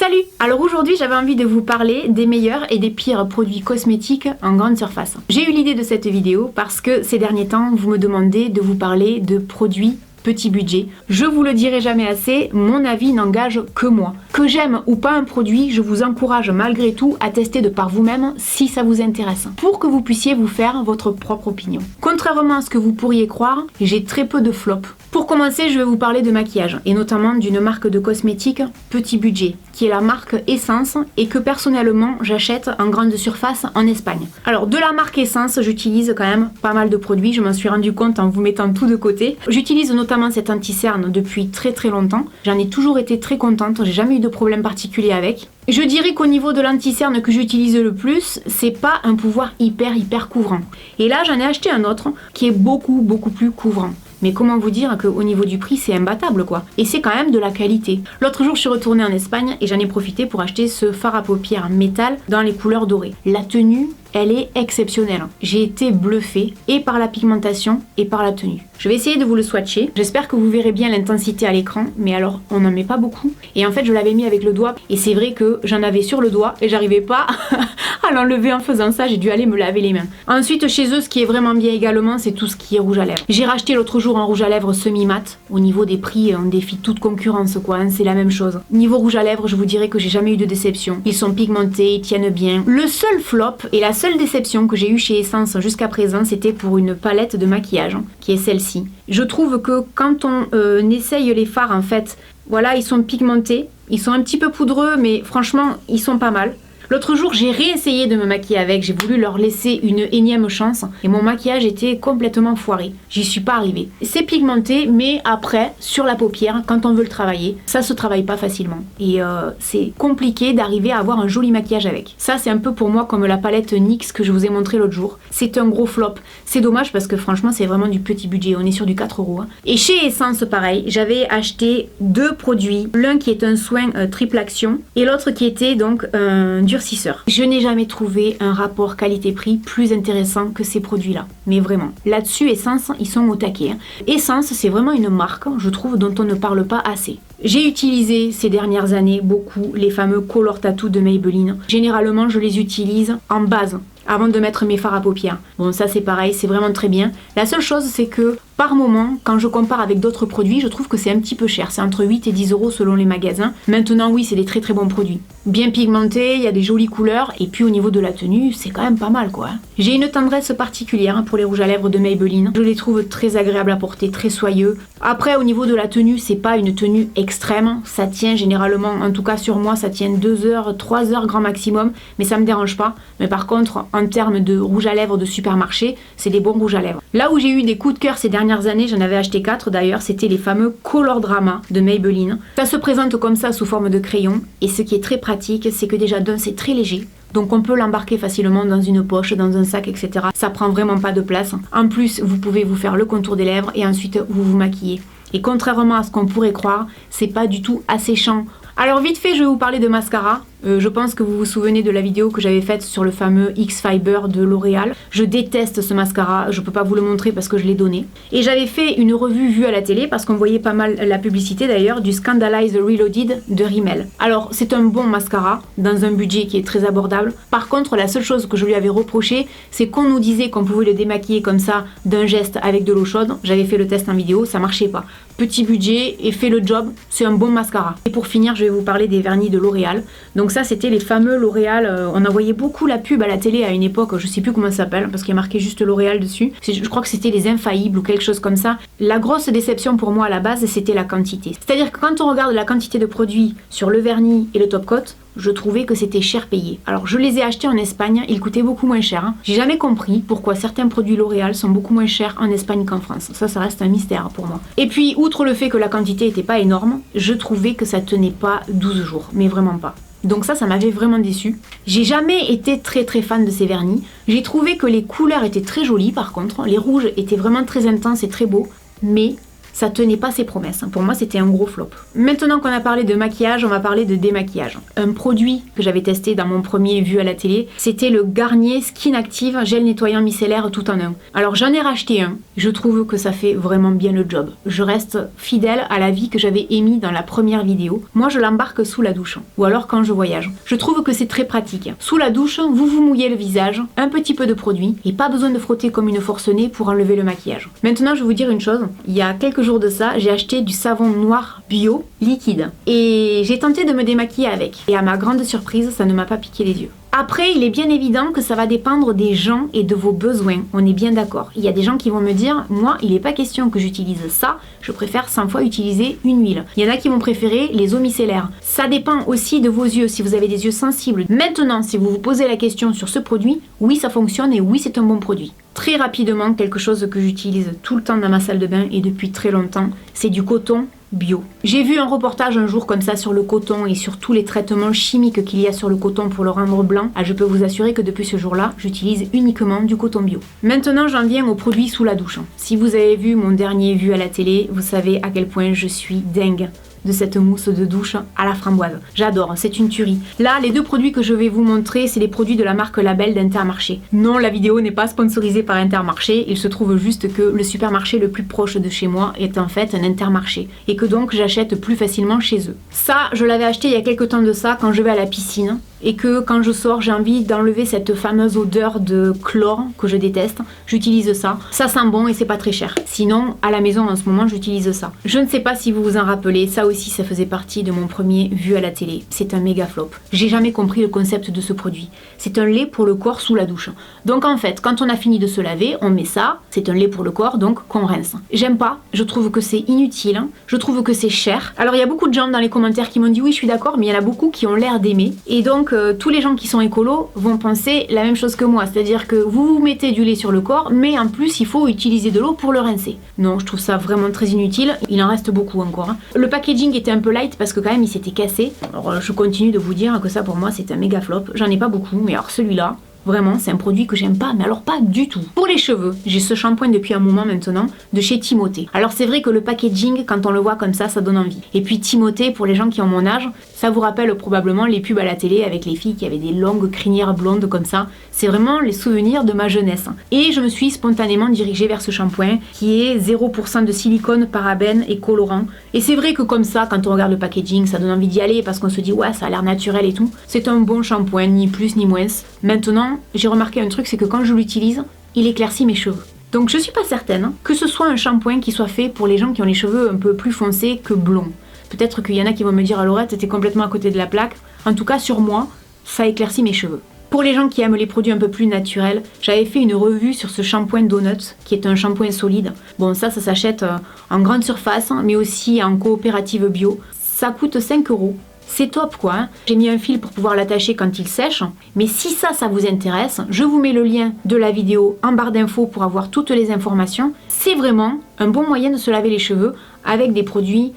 Salut! Alors aujourd'hui j'avais envie de vous parler des meilleurs et des pires produits cosmétiques en grande surface. J'ai eu l'idée de cette vidéo parce que ces derniers temps vous me demandez de vous parler de produits petit budget. Je vous le dirai jamais assez, mon avis n'engage que moi. Que j'aime ou pas un produit, je vous encourage malgré tout à tester de par vous-même si ça vous intéresse, pour que vous puissiez vous faire votre propre opinion. Contrairement à ce que vous pourriez croire, j'ai très peu de flops. Pour commencer, je vais vous parler de maquillage, et notamment d'une marque de cosmétiques petit budget, qui est la marque Essence, et que personnellement j'achète en grande surface en Espagne. Alors de la marque Essence, j'utilise quand même pas mal de produits, je m'en suis rendu compte en vous mettant tout de côté. J'utilise notamment cet anti-cerne depuis très longtemps, j'en ai toujours été très contente, j'ai jamais eu de problème particulier avec. Je dirais qu'au niveau de l'anti-cerne que j'utilise le plus, c'est pas un pouvoir hyper couvrant. Et là j'en ai acheté un autre qui est beaucoup plus couvrant. Mais comment vous dire qu'au niveau du prix, c'est imbattable quoi. Et c'est quand même de la qualité. L'autre jour, je suis retournée en Espagne et j'en ai profité pour acheter ce fard à paupières métal dans les couleurs dorées. La tenue, elle est exceptionnelle. J'ai été bluffée et par la pigmentation et par la tenue. Je vais essayer de vous le swatcher. J'espère que vous verrez bien l'intensité à l'écran, mais alors on n'en met pas beaucoup. Et en fait, je l'avais mis avec le doigt et c'est vrai que j'en avais sur le doigt et j'arrivais pas à l'enlever en faisant ça. J'ai dû aller me laver les mains. Ensuite, chez eux, ce qui est vraiment bien également, c'est tout ce qui est rouge à lèvres. J'ai racheté l'autre jour un rouge à lèvres semi-mat. Au niveau des prix, on défie toute concurrence quoi, hein, c'est la même chose. Niveau rouge à lèvres, je vous dirais que j'ai jamais eu de déception. Ils sont pigmentés, ils tiennent bien. Le seul flop et la seule déception que j'ai eue chez Essence jusqu'à présent, c'était pour une palette de maquillage, qui est celle-ci. Je trouve que quand on essaye les fards, en fait, voilà, ils sont pigmentés, ils sont un petit peu poudreux, mais franchement, ils sont pas mal. L'autre jour, j'ai réessayé de me maquiller avec, j'ai voulu leur laisser une énième chance et mon maquillage était complètement foiré. J'y suis pas arrivée. C'est pigmenté, mais après, sur la paupière, quand on veut le travailler, ça se travaille pas facilement. Et c'est compliqué d'arriver à avoir un joli maquillage avec. Ça, c'est un peu pour moi comme la palette NYX que je vous ai montré l'autre jour. C'est un gros flop. C'est dommage parce que franchement, c'est vraiment du petit budget. On est sur du 4 €. Hein. Et chez Essence, pareil, j'avais acheté deux produits. L'un qui est un soin triple action et l'autre qui était donc un durcisseur. Je n'ai jamais trouvé un rapport qualité-prix plus intéressant que ces produits-là. Mais vraiment. Là-dessus, Essence, ils sont au taquet. Hein. Essence, c'est vraiment une marque, je trouve, dont on ne parle pas assez. J'ai utilisé ces dernières années beaucoup les fameux Color Tattoo de Maybelline. Généralement, je les utilise en base avant de mettre mes fards à paupières. Bon, ça c'est pareil, c'est vraiment très bien. La seule chose, c'est que par moment, quand je compare avec d'autres produits, je trouve que c'est un petit peu cher. C'est entre 8 et 10 € selon les magasins. Maintenant, oui, c'est des très bons produits. Bien pigmentés, il y a des jolies couleurs, et puis au niveau de la tenue, c'est quand même pas mal quoi. J'ai une tendresse particulière pour les rouges à lèvres de Maybelline. Je les trouve très agréables à porter, très soyeux. Après, au niveau de la tenue, c'est pas une tenue extrême. Ça tient généralement, en tout cas sur moi, ça tient 2 heures, 3 heures grand maximum, mais ça me dérange pas. Mais par contre, en termes de rouge à lèvres de supermarché, c'est des bons rouges à lèvres. Là où j'ai eu des coups de cœur ces dernières années, j'en avais acheté 4 d'ailleurs, c'était les fameux Color Drama de Maybelline. Ça se présente comme ça sous forme de crayon, et ce qui est très pratique, c'est que déjà d'un, c'est très léger. Donc on peut l'embarquer facilement dans une poche, dans un sac, etc. Ça prend vraiment pas de place. En plus, vous pouvez vous faire le contour des lèvres et ensuite vous vous maquillez. Et contrairement à ce qu'on pourrait croire, c'est pas du tout asséchant. Alors vite fait, je vais vous parler de mascara. Je pense que vous vous souvenez de la vidéo que j'avais faite sur le fameux X-Fiber de L'Oréal. Je déteste ce mascara, je peux pas vous le montrer parce que je l'ai donné. Et j'avais fait une revue vue à la télé parce qu'on voyait pas mal la publicité d'ailleurs du Scandalize Reloaded de Rimmel. Alors c'est un bon mascara dans un budget qui est très abordable. Par contre, la seule chose que je lui avais reproché, c'est qu'on nous disait qu'on pouvait le démaquiller comme ça d'un geste avec de l'eau chaude. J'avais fait le test en vidéo, ça marchait pas. Petit budget et fait le job, c'est un bon mascara. Et pour finir, je vais vous parler des vernis de L'Oréal. Donc ça, c'était les fameux L'Oréal. On en voyait beaucoup la pub à la télé à une époque, je sais plus comment ça s'appelle, parce qu'il y a marqué juste L'Oréal dessus. Je crois que c'était les Infaillibles ou quelque chose comme ça. La grosse déception pour moi à la base, c'était la quantité. C'est-à-dire que quand on regarde la quantité de produits sur le vernis et le top coat, je trouvais que c'était cher payé. Alors je les ai achetés en Espagne, ils coûtaient beaucoup moins cher. Hein. J'ai jamais compris pourquoi certains produits L'Oréal sont beaucoup moins chers en Espagne qu'en France. Ça reste un mystère pour moi. Et puis, outre le fait que la quantité était pas énorme, je trouvais que ça tenait pas 12 jours, mais vraiment pas. Donc ça m'avait vraiment déçu. J'ai jamais été très fan de ces vernis. J'ai trouvé que les couleurs étaient très jolies par contre. Les rouges étaient vraiment très intenses et très beaux. Mais ça tenait pas ses promesses. Pour moi, c'était un gros flop. Maintenant qu'on a parlé de maquillage, on va parler de démaquillage. Un produit que j'avais testé dans mon premier vu à la télé, c'était le Garnier Skin Active gel nettoyant micellaire tout en un. Alors j'en ai racheté un, je trouve que ça fait vraiment bien le job. Je reste fidèle à l'avis que j'avais émis dans la première vidéo. Moi, je l'embarque sous la douche, ou alors quand je voyage. Je trouve que c'est très pratique. Sous la douche, vous vous mouillez le visage, un petit peu de produit, et pas besoin de frotter comme une forcenée pour enlever le maquillage. Maintenant, je vais vous dire une chose, il y a quelques jours de ça, j'ai acheté du savon noir bio liquide et j'ai tenté de me démaquiller avec. Et à ma grande surprise, ça ne m'a pas piqué les yeux. Après, il est bien évident que ça va dépendre des gens et de vos besoins, on est bien d'accord. Il y a des gens qui vont me dire, moi, il n'est pas question que j'utilise ça, je préfère 100 fois utiliser une huile. Il y en a qui vont préférer les eaux micellaires. Ça dépend aussi de vos yeux, si vous avez des yeux sensibles. Maintenant, si vous vous posez la question sur ce produit, oui, ça fonctionne et oui, c'est un bon produit. Très rapidement, quelque chose que j'utilise tout le temps dans ma salle de bain et depuis très longtemps, c'est du coton bio. J'ai vu un reportage un jour comme ça sur le coton et sur tous les traitements chimiques qu'il y a sur le coton pour le rendre blanc. Ah, je peux vous assurer que depuis ce jour-là, j'utilise uniquement du coton bio. Maintenant, j'en viens aux produits sous la douche. Si vous avez vu mon dernier vu à la télé, vous savez à quel point je suis dingue de cette mousse de douche à la framboise. J'adore, c'est une tuerie. Là, les deux produits que je vais vous montrer, c'est les produits de la marque Label d'Intermarché. Non, la vidéo n'est pas sponsorisée par Intermarché, il se trouve juste que le supermarché le plus proche de chez moi est en fait un Intermarché, et que donc j'achète plus facilement chez eux. Ça, je l'avais acheté il y a quelques temps de ça quand je vais à la piscine, et que quand je sors, j'ai envie d'enlever cette fameuse odeur de chlore que je déteste. J'utilise ça. Ça sent bon et c'est pas très cher. Sinon, à la maison en ce moment, j'utilise ça. Je ne sais pas si vous vous en rappelez, ça aussi, ça faisait partie de mon premier vu à la télé. C'est un méga flop. J'ai jamais compris le concept de ce produit. C'est un lait pour le corps sous la douche. Donc en fait, quand on a fini de se laver, on met ça. C'est un lait pour le corps, donc qu'on rince. J'aime pas. Je trouve que c'est inutile. Je trouve que c'est cher. Alors il y a beaucoup de gens dans les commentaires qui m'ont dit oui, je suis d'accord, mais il y en a beaucoup qui ont l'air d'aimer. Et donc tous les gens qui sont écolos vont penser la même chose que moi, c'est-à-dire que vous mettez du lait sur le corps, mais en plus il faut utiliser de l'eau pour le rincer. Non, je trouve ça vraiment très inutile, il en reste beaucoup encore. Le packaging était un peu light parce que quand même il s'était cassé. Alors je continue de vous dire que ça pour moi c'est un méga flop, j'en ai pas beaucoup, mais alors celui-là, vraiment, c'est un produit que j'aime pas, mais alors pas du tout. Pour les cheveux, j'ai ce shampoing depuis un moment maintenant, de chez Timothée. Alors c'est vrai que le packaging, quand on le voit comme ça donne envie. Et puis Timothée, pour les gens qui ont mon âge, ça vous rappelle probablement les pubs à la télé avec les filles qui avaient des longues crinières blondes comme ça. C'est vraiment les souvenirs de ma jeunesse. Et je me suis spontanément dirigée vers ce shampoing qui est 0% de silicone, parabènes et colorants. Et c'est vrai que comme ça, quand on regarde le packaging, ça donne envie d'y aller parce qu'on se dit ouais, ça a l'air naturel et tout. C'est un bon shampoing, ni plus ni moins. Maintenant, j'ai remarqué un truc, c'est que quand je l'utilise, il éclaircit mes cheveux. Donc je suis pas certaine que ce soit un shampoing qui soit fait pour les gens qui ont les cheveux un peu plus foncés que blonds. Peut-être qu'il y en a qui vont me dire à Laurette, t'étais complètement à côté de la plaque. En tout cas, sur moi, ça éclaircit mes cheveux. Pour les gens qui aiment les produits un peu plus naturels, j'avais fait une revue sur ce shampoing Donuts, qui est un shampoing solide. Bon, ça s'achète en grande surface, mais aussi en coopérative bio. Ça coûte 5 €. C'est top quoi, hein. J'ai mis un fil pour pouvoir l'attacher quand il sèche, mais si ça vous intéresse, je vous mets le lien de la vidéo en barre d'infos pour avoir toutes les informations. C'est vraiment un bon moyen de se laver les cheveux avec des produits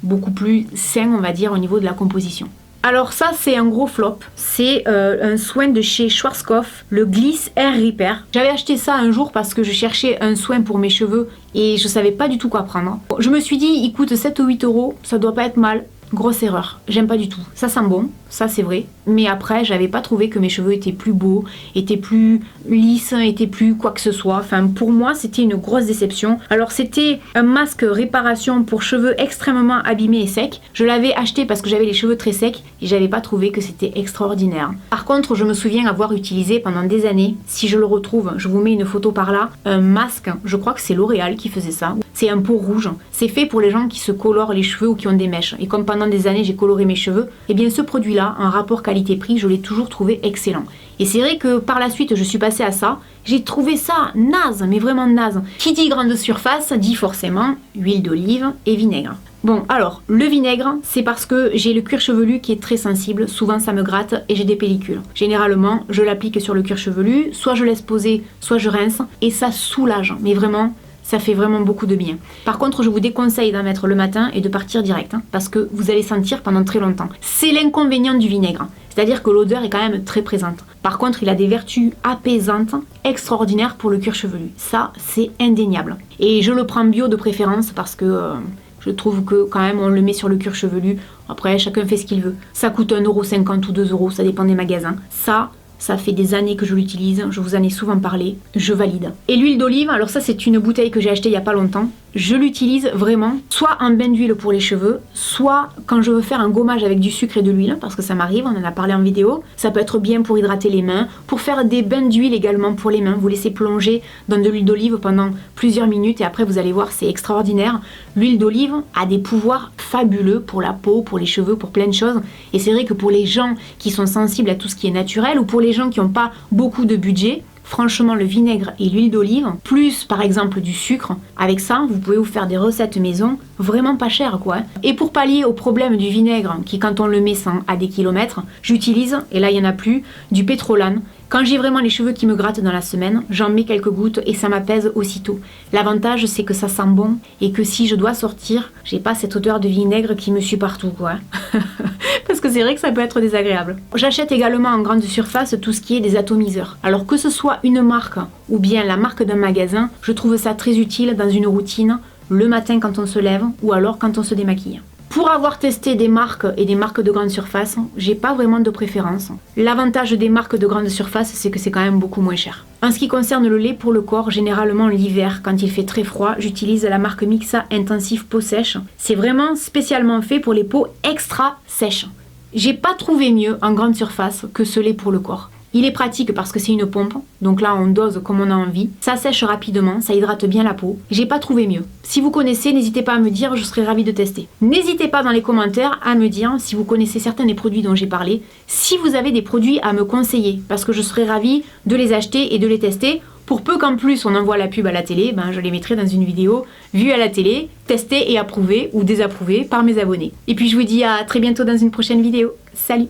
beaucoup plus sains, on va dire, au niveau de la composition. Alors ça c'est un gros flop, c'est un soin de chez Schwarzkopf, le Gliss Hair Repair. J'avais acheté ça un jour parce que je cherchais un soin pour mes cheveux et je savais pas du tout quoi prendre. Je me suis dit il coûte 7 ou 8 €, ça doit pas être mal. Grosse erreur, j'aime pas du tout. Ça sent bon, ça c'est vrai, mais après j'avais pas trouvé que mes cheveux étaient plus beaux, étaient plus lisses, étaient plus quoi que ce soit. Enfin pour moi c'était une grosse déception. Alors c'était un masque réparation pour cheveux extrêmement abîmés et secs. Je l'avais acheté parce que j'avais les cheveux très secs et j'avais pas trouvé que c'était extraordinaire. Par contre je me souviens avoir utilisé pendant des années, si je le retrouve, je vous mets une photo par là, un masque, je crois que c'est L'Oréal qui faisait ça. C'est un pot rouge, c'est fait pour les gens qui se colorent les cheveux ou qui ont des mèches. Et comme pendant des années j'ai coloré mes cheveux, et bien ce produit-là, en rapport qualité-prix, je l'ai toujours trouvé excellent. Et c'est vrai que par la suite je suis passée à ça, j'ai trouvé ça naze, mais vraiment naze. Qui dit grande surface dit forcément huile d'olive et vinaigre. Bon alors, le vinaigre, c'est parce que j'ai le cuir chevelu qui est très sensible, souvent ça me gratte et j'ai des pellicules. Généralement, je l'applique sur le cuir chevelu, soit je laisse poser, soit je rince, et ça soulage, mais vraiment, ça fait vraiment beaucoup de bien. Par contre, je vous déconseille d'en mettre le matin et de partir direct, parce que vous allez sentir pendant très longtemps. C'est l'inconvénient du vinaigre, c'est-à-dire que l'odeur est quand même très présente. Par contre, il a des vertus apaisantes extraordinaires pour le cuir chevelu. Ça, c'est indéniable. Et je le prends bio de préférence parce que je trouve que quand même on le met sur le cuir chevelu. Après, chacun fait ce qu'il veut. Ça coûte 1,50 € ou 2 €, ça dépend des magasins. Ça fait des années que je l'utilise, je vous en ai souvent parlé, je valide. Et l'huile d'olive, alors ça c'est une bouteille que j'ai achetée il n'y a pas longtemps. Je l'utilise vraiment soit en bain d'huile pour les cheveux, soit quand je veux faire un gommage avec du sucre et de l'huile, parce que ça m'arrive, on en a parlé en vidéo. Ça peut être bien pour hydrater les mains, pour faire des bains d'huile également pour les mains. Vous laissez plonger dans de l'huile d'olive pendant plusieurs minutes et après vous allez voir, c'est extraordinaire. L'huile d'olive a des pouvoirs fabuleux pour la peau, pour les cheveux, pour plein de choses. Et c'est vrai que pour les gens qui sont sensibles à tout ce qui est naturel ou pour les gens qui n'ont pas beaucoup de budget, franchement, le vinaigre et l'huile d'olive, plus par exemple du sucre, avec ça, vous pouvez vous faire des recettes maison vraiment pas chères quoi. Et pour pallier au problème du vinaigre, qui quand on le met à des kilomètres, j'utilise, et là il n'y en a plus, du pétrolane. Quand j'ai vraiment les cheveux qui me grattent dans la semaine, j'en mets quelques gouttes et ça m'apaise aussitôt. L'avantage c'est que ça sent bon et que si je dois sortir, j'ai pas cette odeur de vinaigre qui me suit partout quoi. Parce que c'est vrai que ça peut être désagréable. J'achète également en grande surface tout ce qui est des atomiseurs. Alors que ce soit une marque ou bien la marque d'un magasin, je trouve ça très utile dans une routine, le matin quand on se lève ou alors quand on se démaquille. Pour avoir testé des marques et des marques de grande surface, j'ai pas vraiment de préférence. L'avantage des marques de grande surface, c'est que c'est quand même beaucoup moins cher. En ce qui concerne le lait pour le corps, généralement l'hiver, quand il fait très froid, j'utilise la marque Mixa Intensive Peau Sèche. C'est vraiment spécialement fait pour les peaux extra sèches. J'ai pas trouvé mieux en grande surface que ce lait pour le corps. Il est pratique parce que c'est une pompe, donc là on dose comme on a envie. Ça sèche rapidement, ça hydrate bien la peau. J'ai pas trouvé mieux. Si vous connaissez, n'hésitez pas à me dire, je serais ravie de tester. N'hésitez pas dans les commentaires à me dire si vous connaissez certains des produits dont j'ai parlé, si vous avez des produits à me conseiller, parce que je serais ravie de les acheter et de les tester. Pour peu qu'en plus on envoie la pub à la télé, je les mettrai dans une vidéo vue à la télé, testée et approuvée ou désapprouvée par mes abonnés. Et puis je vous dis à très bientôt dans une prochaine vidéo. Salut!